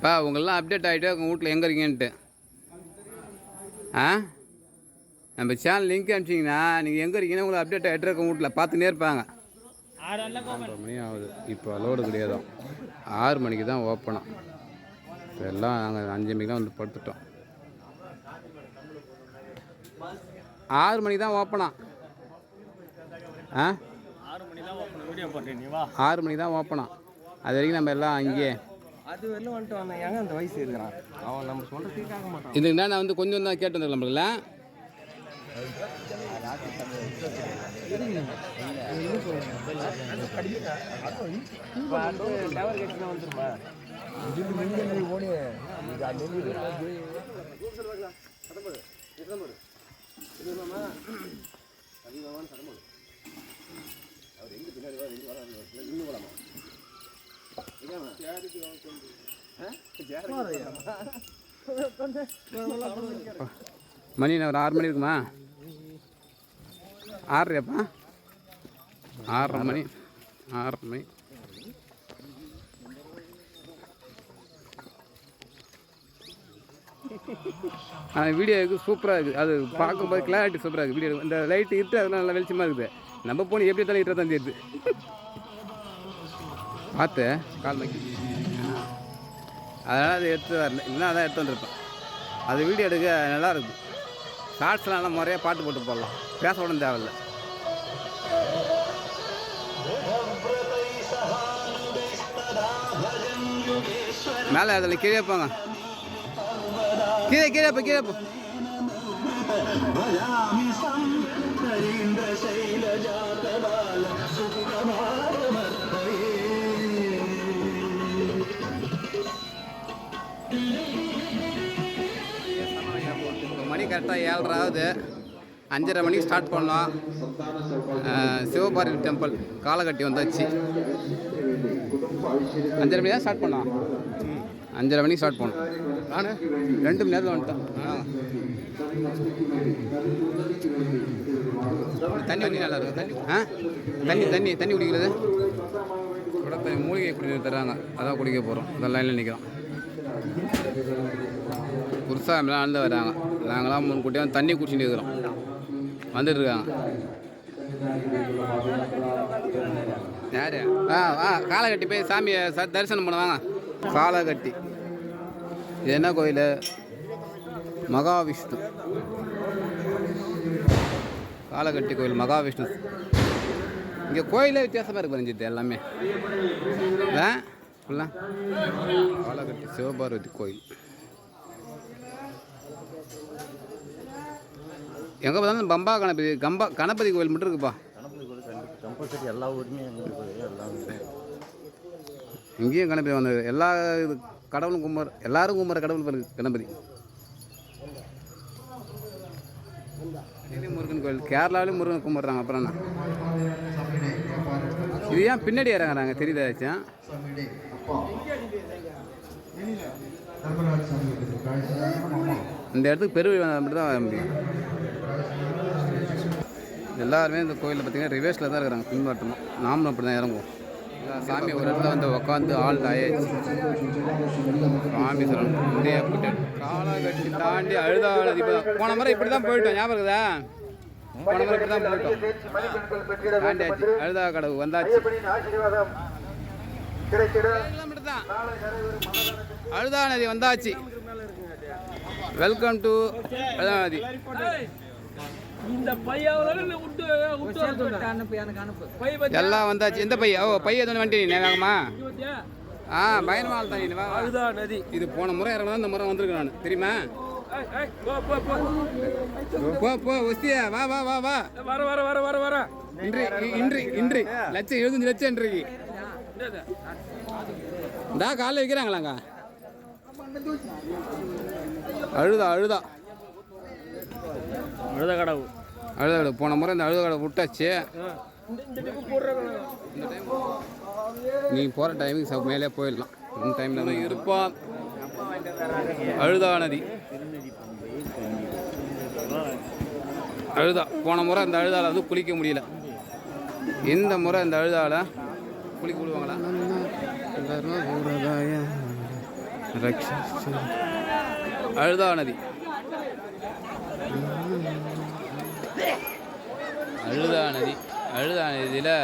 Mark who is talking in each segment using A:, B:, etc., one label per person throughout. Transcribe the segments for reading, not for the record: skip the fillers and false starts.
A: பா உங்களெலாம் அப்டேட் ஆகிட்டு உங்கள் வீட்டில் எங்கே இருக்கீங்கன்ட்டு. ஆ நம்ம சேனல் லிங்க் அனுப்பிச்சிங்கன்னா நீங்கள் எங்கே இருக்கீங்கன்னா உங்களை அப்டேட் ஆகிட்டு இருக்க வீட்டில் பார்த்துன்னே இருப்பாங்க. 6 மணி ஆகுது. இப்போ லோடு கிடையாது. 6 மணிக்கு தான் ஓப்பனாக. இப்போ எல்லாம் நாங்கள் 5 மணிக்கு தான் வந்து படுத்துட்டோம். 6 மணிக்கு தான் ஓப்பனா. 6 மணிக்கு தான் ஓப்பனா. அது வரைக்கும் நம்ம எல்லாம் அங்கேயே
B: அது வரலும் வந்துட்டு வந்தேன். ஏங்க அந்த வயசு இருக்கிறான் அவன் நம்ம சொல்கிறதுக்கு கேட்க மாட்டான்.
A: இதுக்கு நான் வந்து கொஞ்சம் தான் கேட்டு வந்துடலாம் நம்மள. மணி ஒரு 6 மணி இருக்குமா? 6:30 6:30 மணி. 6:30 மணி. வீடியோவுக்கு சூப்பராக இருக்குது. அது பார்க்கும்போது கிளாரிட்டி சூப்பராக இருக்குது. வீடியோ இந்த லைட்டு இட்டு அதெல்லாம் நல்லா வெளிச்சமாக இருக்குது. நம்ம போன எப்படி இருந்தாலும் இட்டு தான் தெரியுது. பார்த்து கால் வைக்க அதனால் அதை எடுத்து வரல. இல்லைன்னா அதான் எடுத்து வந்துருப்பேன். அது வீடியோ எடுக்க நல்லா இருக்குது. ஷார்ட்ஸ்லாம் நல்லா முறையாக பாட்டு போட்டு போடலாம். பேச உடனே தேவையில்லை. மேலே அதில் கீழே போங்க. கீழே போ. மணி கரெக்டாக 7:30 ஆகுது. 5:30 மணிக்கு ஸ்டார்ட் பண்ணோம். சிவபார்வதி டெம்பிள் காலகட்டி வந்தாச்சு. 5:30 மணி தான் ஸ்டார்ட் பண்ணோம். 5:30 மணிக்கு ஸ்டார்ட் பண்ணோம். நான் 2 மணி நேரத்தில் வந்துட்டேன். தண்ணி குடி நல்லா இருக்கும். தண்ணி குடிக்கிறது கூட மூலிகை குடி தர்றாங்க. அதான் குடிக்க போகிறோம். அதான் லைனில் நிற்கிறோம். புதுசாக வந்து வராங்க. நாங்களாம் முன்கூட்டியாக தண்ணி குடிச்சுட்டு இருக்கிறோம். வந்துட்டுருக்காங்க. யார்? காலகட்டி போய் சாமியை தரிசனம் பண்ணுவாங்க. காலகட்டி இது என்ன கோயில்? மகாவிஷ்ணு. காலகட்டி கோயில் மகாவிஷ்ணு. இங்கே கோயிலே வித்தியாசமாக இருக்கு. பறிஞ்சிட்டு எல்லாமே ஃபுல்லாக காலகட்டி சிவபார்வதி கோயில். எங்கே பார்த்தாலும் பம்பா கணபதி கோயில் மட்டும் இருக்குப்பா.
B: கம்பல்சரி எல்லா ஊருமே
A: இங்கேயும் கணபதி வந்தது. எல்லா கடவுளும் கும்பர், எல்லாரும் கும்புற கடவுள் கணபதி. முருகன் கோயில். கேரளாவிலும் முருகன் கும்பிட்றாங்க. அப்புறம் என்ன இது ஏன் பின்னாடி இறங்குறாங்க தெரியுதாச்சும்? இந்த இடத்துக்கு பெருவழி மட்டும் தான் வர முடியும். எல்லாருமே இந்த கோயிலில் பார்த்தீங்கன்னா ரிவேர்ஸில் தான் இருக்கிறாங்க. பின்பற்றணும். நாமளும் அப்படி தான் இறங்குவோம். சாமி ஒரு இடத்துல வந்து உட்காந்து ஆள் ஆயிடுச்சு. சாமி சொல்லணும். இந்தியா காலகட்டி தாண்டி அழுதாளதி. போன முறை இப்படி தான் போயிட்டோம். ஞாபகம் இருக்குதா? போன முறை இப்படி தான் போயிட்டோம். தாண்டியாச்சு. அழுதா கடவு வந்தாச்சு. அழுதா நதி வந்தாச்சு. வெல்கம் டு அழுதா நதி. எல்லாம் வந்தாச்சு. எந்த பைய? பைய எதுவும் வந்துட்டீங்க வேகமா? பயணமா தான் நதி. இது போன முறை இறங்கலாம். இந்த முறை வந்திருக்கேன் நான். தெரியுமா? போ ஒஸ்தியா வா வா வா வா வர இன்று லட்சம் 75 லட்சம் இன்றைக்கு இந்த காலைல வைக்கிறாங்களாங்க. அழுதா கடவு போன முறை இந்த அழுத கடவு விட்டாச்சு. நீ போகிற டைமுக்கு மேலே போயிடலாம். இந்த டைமில் தான் இருப்பான். அழுதா நதி. அழுதா போன முறை இந்த அழுதால வந்து குளிக்க முடியல. இந்த முறை இந்த அழுதால குளிக்க விடுவாங்களா? அழுதா நதி. அழுதா நதியில்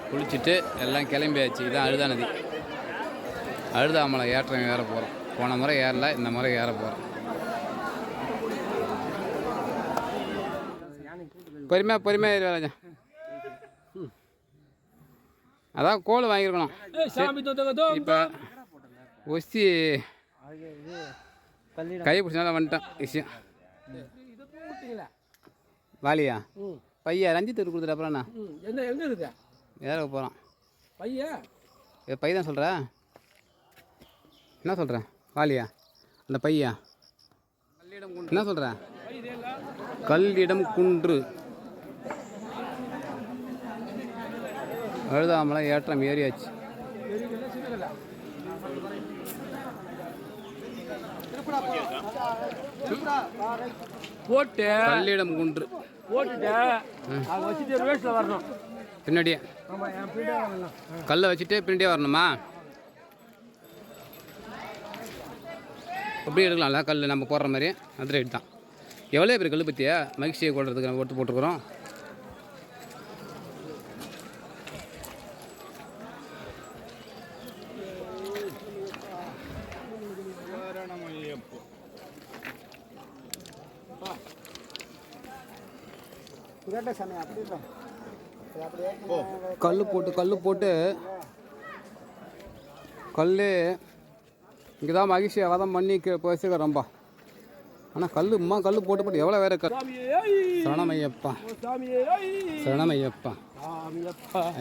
A: குளிச்சுட்டு எல்லாம் கிளம்பியாச்சு. இதுதான் அழுதா நதி. அழுதாமலை ஏற்றம் ஏற போகிறோம். போன முறை ஏறல, இந்த முறை ஏற போகிறோம். பொறுமையாக ஏறி ராஜா. அதான் கோல் வாங்கியிருக்கணும். இப்போ ஒசி கை பிடிச்சனால வந்துட்டேன் விஷயம். வாலியா பையன் ரஞ்சித் கொடுத்துட்டு அப்புறம்ண்ணா
B: எங்கே இருக்கு
A: ஏற போகிறான்
B: பையன்.
A: பையன் தான் சொல்கிற? என்ன சொல்கிறேன்? வாலியா அந்த பையன் என்ன சொல்கிறேன்? கல்லிடம் குன்று அழுதாமலை ஏற்றம் ஏறியாச்சு.
B: போட்டு
A: கல்லிடம் குன்று
B: போட்டுட்டு ரிவர்ஸில் வரணும்.
A: பின்னாடியே கல்லை வச்சுட்டு பின்னாடியே வரணுமா? எப்படி எடுக்கலாம்ல கல் நம்ம போடுற மாதிரி? அது ரேட் தான். எவ்வளோ பேர் கல் பற்றியா மகிழ்ச்சியை கொள்றதுக்கு நம்ம ஒட்டு போட்டுருக்குறோம். கல் போட்டு கல் இங்கே தான் மகிழ்ச்சியை வதம் பண்ணி வச்சுக்கிறோம்பா. ஆனால் கல் போட்டு எவ்வளோ வேறு சரணமையப்பா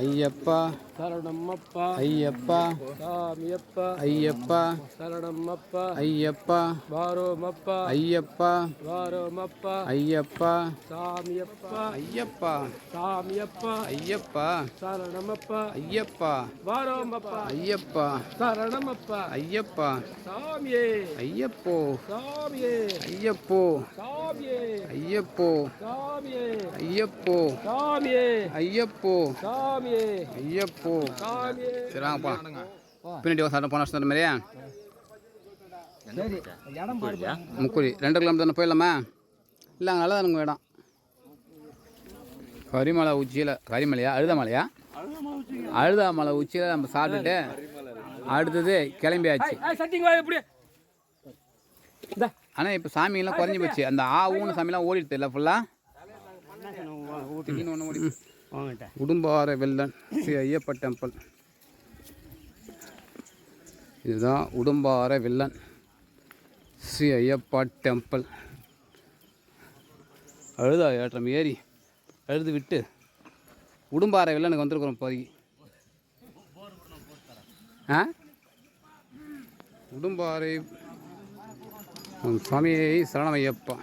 A: ஐயப்பா
B: சரணம்மப்பா
A: ஐயப்பா
B: சாமியப்பா
A: ஐயப்பா
B: சரணம்மப்பா
A: ஐயப்பா
B: வாரோமப்பா
A: ஐயப்பா
B: வாரோமப்பா
A: ஐயப்பா
B: சாமியப்பா
A: ஐயப்பா
B: சாமியப்பா
A: ஐயப்பா
B: சரணமப்பா
A: ஐயப்பா
B: வாரோமப்பா
A: ஐயப்பா
B: சரணமப்பா
A: ஐயப்பா
B: சாமியே
A: ஐயப்போ
B: சாமியே
A: ஐயப்போ
B: சாமியே
A: ஐயப்போ
B: சாமியே
A: ஐயப்போ
B: சாமியே
A: ஐயப்போ
B: சாமியே
A: ஐயப்போ.
B: சாமியே.
A: சரி வாங்கப்பா. பின்னாடி போன வருஷம் தர மாதிரியா முக்குழி 2 கிலோமீட்டர் தானே போயிடலாமா? இல்லை அங்கே நல்லா தானுங்க இடம். கரிமலை உச்சியில் அழுதாமலை உச்சியில் நம்ம சாப்பிட்டுட்டு அடுத்தது கிளம்பியாச்சு. ஆனால் இப்போ சாமியெல்லாம் குறைஞ்சி போச்சு. அந்த ஊன்னு சாமியெல்லாம் ஓடிடுது இல்லை ஃபுல்லாக. திடீர்னு ஒன்று ஓடி உடும்பாறை வெள்ளன் ஸ்ரீ ஐயப்பா டெம்பிள். இதுதான் உடும்பாறை வெள்ளன் ஸ்ரீ ஐயப்பா டெம்பிள். அழுதா ஏற்றம் ஏறி அழுது விட்டு உடும்பாறை வெள்ளனுக்கு வந்திருக்கிறோம் இப்போதைக்கு. உடும்பாறை சுவாமியை சரணமையப்பா.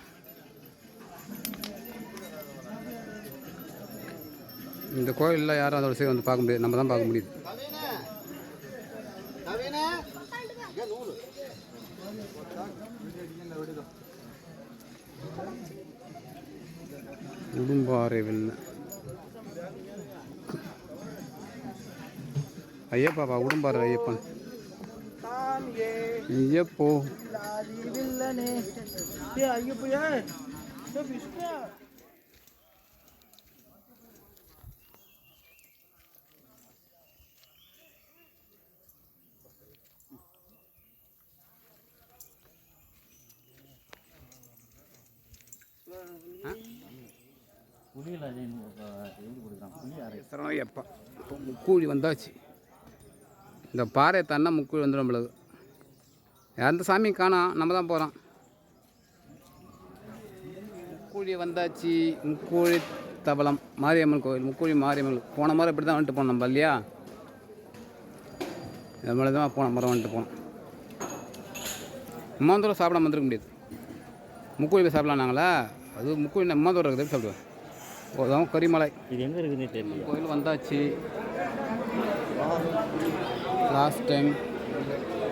A: இந்த கோயிலில் யாரும் அதோட சைடு வந்து பார்க்க முடியாது, நம்ம தான் பார்க்க முடியுது. உடும்பாறை வெள்ளை ஐயப்பாப்பா உடும்பாறை ஐயப்பன் ஐயப்போ. சரணமையப்பா. முக்கூழி வந்தாச்சு. இந்த பாறை தானே முக்கூழி வந்துடும் நம்மளுக்கு. எந்த சாமியும் காணோம், நம்ம தான் போகிறோம். முக்கூழி வந்தாச்சு. முக்கூழி தபலம் மாரியம்மன் கோயில். முக்கூழி மாரியம்மன் போன முறை இப்படி தான் வந்துட்டு போனோம் நம்ம இல்லையா? இது மாதிரி தான் போன முறை வந்துட்டு போனோம். இம்மாந்தூரம் சாப்பிடாம வந்துருக்க முடியாது. முக்கூழி போய் சாப்பிடலாம் நாங்களா? அது முக்கூழி இம்மாந்தூரம் இருக்குது சாப்பிடுவோம். அதான் கரிமலை. இது எங்கே இருக்குதுன்னு தெரியல. கோயில் வந்தாச்சு. லாஸ்ட் டைம்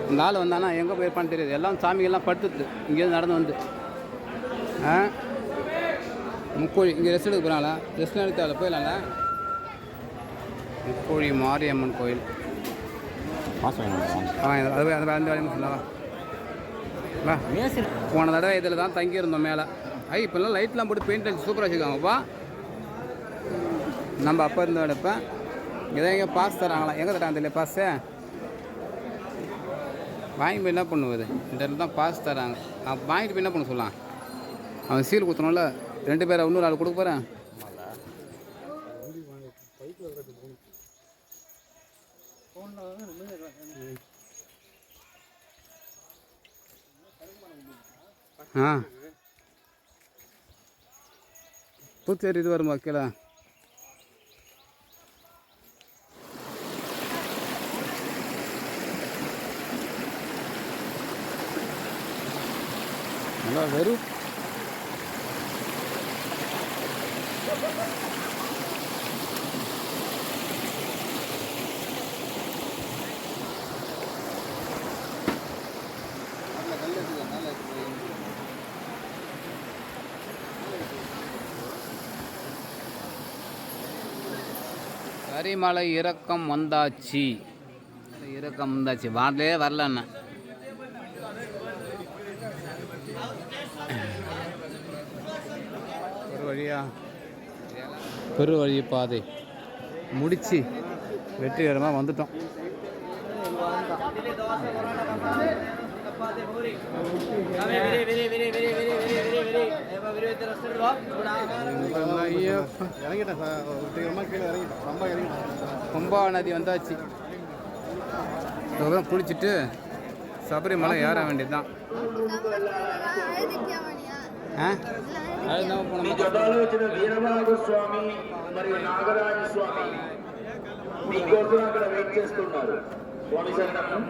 A: இந்த ஆள் வந்தானா எங்கே போயிருப்பான்னு தெரியாது. எல்லாம் சாமிகள்லாம் படுத்துது இங்கேருந்து நடந்து வந்து. முக்கோழி இங்கே ரெஸ்ட் எடுக்க போகிறாங்களா? ரெஸ்ட் எடுத்தால போயிடலாம்ல. முக்கோழி மாரியம்மன் கோயில் அது அந்த வேலையும் சொல்லவா வா. போன தடவை இதில் தான் தங்கியிருந்தோம் மேலே. இப்போல்லாம் லைட்லாம் போட்டு பெயிண்ட் அடிச்சு சூப்பராக வச்சுருக்காங்கப்பா. நம்ம அப்போ இருந்த இடப்ப இதை எங்கே பாஸ் தராங்களாம். எங்கே தராங்க தெரியல பாஸு. வாங்கி போய் என்ன பண்ணுவது, இந்த இடத்துல தான் பாஸ் தராங்க. வாங்கிட்டு போய் என்ன பண்ண சொல்லலாம். அவன் சீல் குத்தணும்ல, 2 பேரை இன்னொரு ஆள் கொடுக்க போகிறேன். பூச்சேரி இது வரும் கீழே. நல்லா வெறும் கரிமலை இறக்கம் வந்தாச்சு. வாடலே வரலண்ணா. பெரு வழி பாதை முடிச்சு வெற்றிகரமாக வந்துட்டோம். கும்பா நதி வந்தாச்சு. குளிச்சுட்டு சபரிமலை ஏற வேண்டியதுதான்.
C: వీరభాగస్వామి మరియు నాగరాజ స్వామి మీకోసం అక్కడ వెయిట్ చేస్తున్నారు. స్వామి శరణం.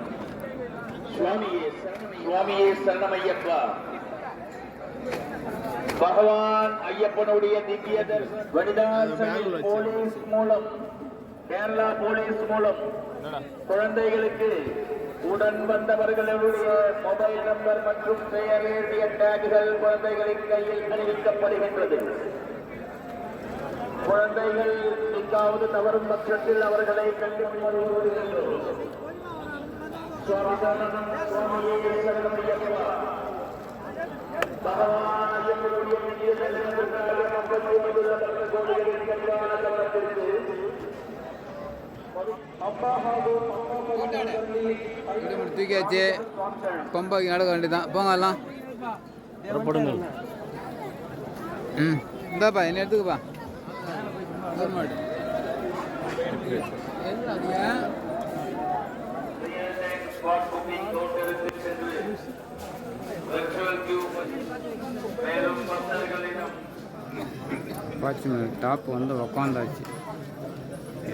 C: சுவாமியே சரணமையப்ப. பகவான் ஐயப்பனுடைய திவ்ய தரிசனம் வனிதால் போலீஸ் மூலம், கேரளா போலீஸ் மூலம் குழந்தைகளுக்கு உடன் வந்தவர்களுடைய மொபைல் நம்பர் மற்றும் பெயர் எழுதிய டேக்குகள் குழந்தைகளின் கையில் அணிவிக்கப்படுகின்றது. குழந்தைகள் எங்காவது தவறும் பட்சத்தில் அவர்களை கண்டித்து வருகின்றோம். சுவாமியே சரணமையப்பா. பகவான் ஐயப்பனுடைய திவ்ய தரிசனத்திற்காக 59 கோடிகளின் கல்யாண கவனத்திற்கு
A: தூக்கியாச்சு. பம்பாக்கு நடக்க வேண்டியதான். போங்க எல்லாம்
B: புறப்படுங்கள்.
A: இந்தாப்பா என்ன எடுத்துக்கப்பா. டாப் வந்து உக்காந்தாச்சு.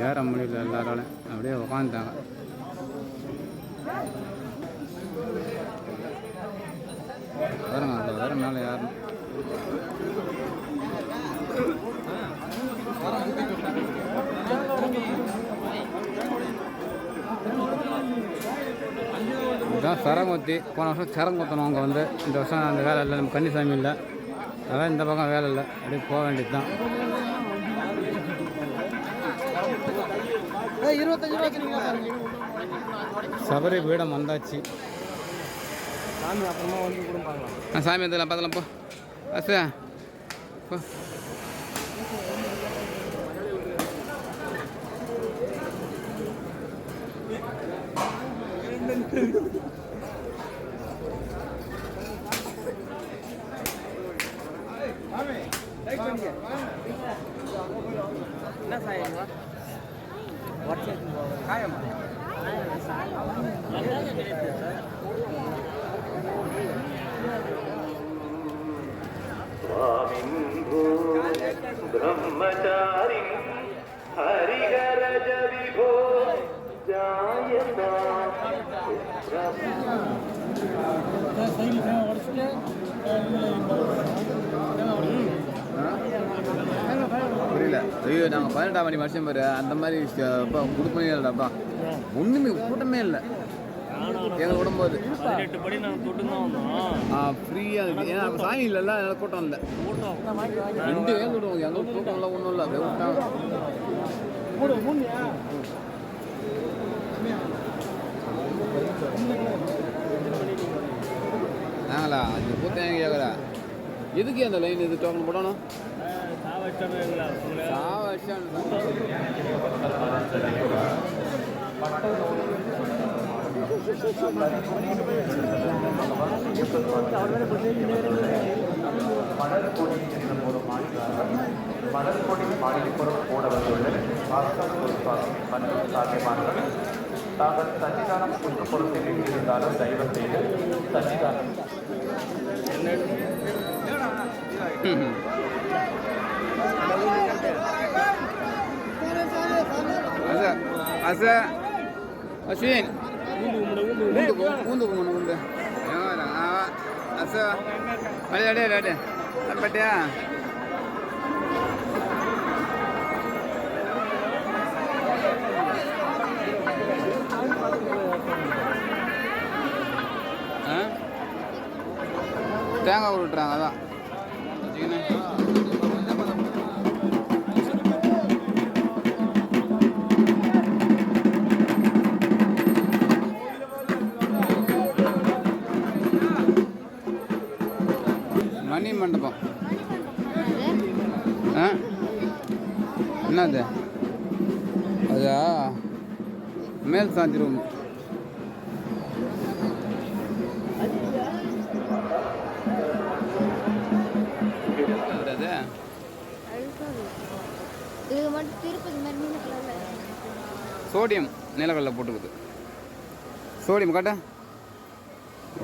A: ஏற முடியல எல்லாராலும், அப்படியே உக்காந்துட்டாங்க. பாருங்க அதில் வேற மேலே யாரும் இதுதான் சரங்குத்தி. போன வருஷம் சரங்குத்தணும் அங்கே வந்து. இந்த வருஷம் அந்த வேலை இல்லை, நம்ம கன்னிசாமி இல்லை, அதான் இந்த பக்கம் வேலை இல்லை. அப்படியே போக வேண்டியது தான். 25 சபரி பீடம் வந்தாச்சு.
B: சாமி அப்புறமா வந்து கூட பார்க்கலாம்.
A: சாமி வந்துடலாம், பார்க்கலாம். போ அசா போ.
B: என்ன சாயங்களா காயமா
C: ब्रह्मचारी हरिहरज विभो जायता
A: புரியல. ஐயோ நாங்கள் 18ஆம் மணி வருஷம் பாரு, அந்த மாதிரி கொடுப்பனே இல்லைப்பா. ஒன்றுமே கூட்டமே இல்லை எங்களை விடும்போது.
B: 18 படி நாங்கள் தொட்டு தான் வந்தோம்.
A: ஃப்ரீயாக இருக்குது. ஏன்னா சாமி இல்லைல்ல, அதனால கூட்டம் இல்லை. 2 வேலை விடுவோம். எங்களுக்கு கூட்டம் இல்லை, ஒன்றும் இல்லை. அப்படியே விட்டாங்க. அது பூத்தேன் கேட்குறா எதுக்கு அந்த லைன் இது டோக்கன் போடணும்
D: மலர்கொடி மாளிகைப்புறம் கூட வந்துள்ள பாஸ்கர் குருசாமி மற்றும் சாத்தியமானவர் தாங்கள் சன்னிதானம் குற்றப்புறத்தில் இருந்தாலும் தயவு செய்து சன்னிதானம்
A: அஸ்வின் உண்டு அசா அடே அடே அடே பட்டியா தேங்காய் விட்டுறாங்க அதான் மணி மண்டபம் என்னது அதா மேல் சாந்தி ரூம் சோடியம் நிலக்கல்ல போட்டுக்குது சோடியம் காட்ட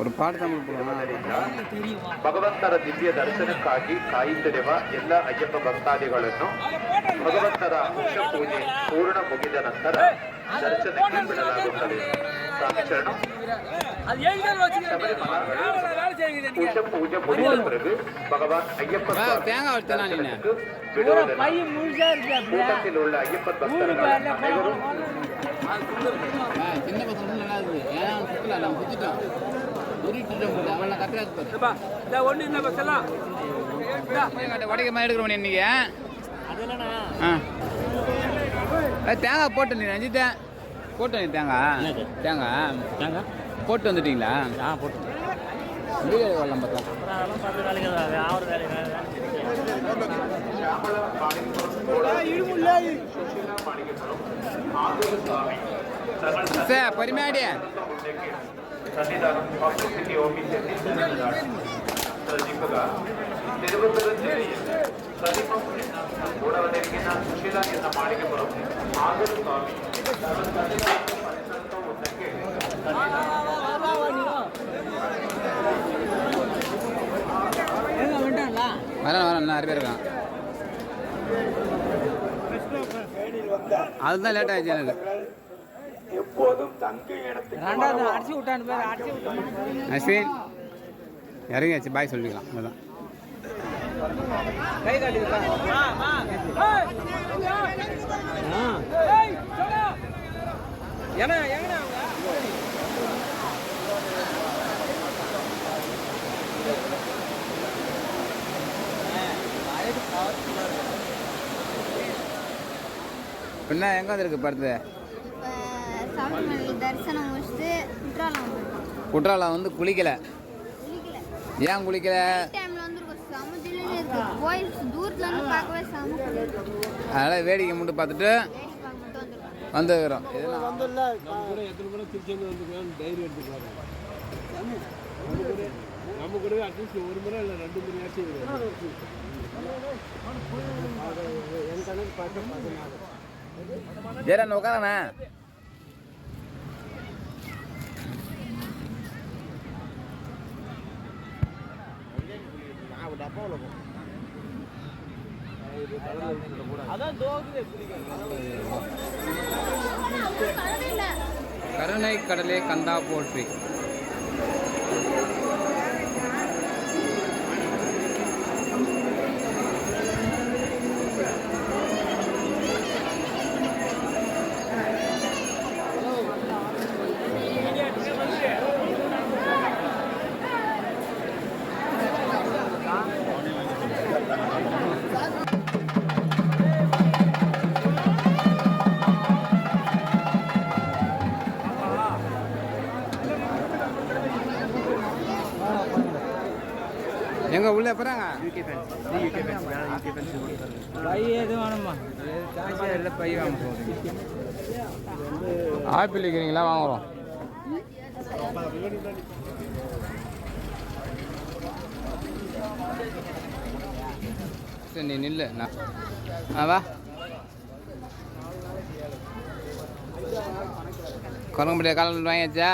A: ஒரு ಪಾಠ
D: ಭಗವಂತರ ದಿವ್ಯ ದರ್ಶನಕ್ಕಾಗಿ ಕಾಯುತ್ತಿರುವ ಎಲ್ಲ ಅಯ್ಯಪ್ಪ ಭಕ್ತಾದಿಗಳನ್ನು ಭಗವಂತರ ಉಷ ಪೂಜೆ ಪೂರ್ಣ ಮುಗಿದ ನಂತರ ದರ್ಶನಕ್ಕೆ ಬಿಡಲಾಗುತ್ತದೆ. ಸ್ವಾಮಿಚರಣ ಉಷ ಪೂಜೆ ಮುಗಿದ பிறகு பகவான் ஐயப்ப கூட்டத்தில் உள்ள ஐயப்பன் பக்தர்கள் அனைவரும்
A: சின்ன பசங்க நல்லா இருக்குது ஏன்னா சுற்றல நம்ம சுற்றிட்டோம் அவளை கத்துறாது ஒன்று இல்லை பஸ்ஸெல்லாம் வடக்கு மாதிரி எடுக்கிறோம் இன்னைக்கு தேங்காய் போட்டு நீ ரஞ்சித்தேன் போட்டு நீ தேங்காய் தேங்காய் தேங்காய் போட்டு வந்துட்டீங்களா போட்டு வீடு வரலாம் பார்த்தா ಪರಿಮಾಡಿ
D: తిరుపతి సమీపం మూడవ జరిగిన సుశీల ఎన్న మాళికపురం ఆగరు స్వామి పరిసరంతో ఉన్నకే
A: வரேன் நிறைய பேர் இருக்கான் அதுதான் லேட் ஆயிடுச்சு எனக்கு அஸ்வின் இறங்கியாச்சு பாய் சொல்லிக்கலாம் அதுதான் பின்ன எங்க வந்துருக்கு படுத்து
E: தரிசனம் முடிச்சுட்டு
A: குற்றாலம் வந்து குளிக்கல ஏன் குளிக்கல அதனால வேடிக்கை மட்டும் பார்த்துட்டு வந்துக்கிறோம்
B: நம்ம கூட அட்லீஸ்ட் ஒரு முறை இல்லை 2 முறையாச்சும் என் கணக்கு பார்க்க
A: ஜெயரான் உட்காரண்ணா கருணை கடலே கந்தா போற்றி எங்கே உள்ளே போகிறாங்க
B: யூகே ஃபேன்ஸ் யூகே ஃபேன்ஸ் வேணாம் யூகே ஃபேன்ஸ் கொடுத்தாரு
E: பை எதுவும் வேணுமா காசு இல்லை பை வாங்க போகுது
A: ஆப்பிள் இருக்கிறீங்களா வாங்குறோம் சரி நீ நில்லு நான் வா குரங்கும்படியா காலம் வாங்கியாச்சா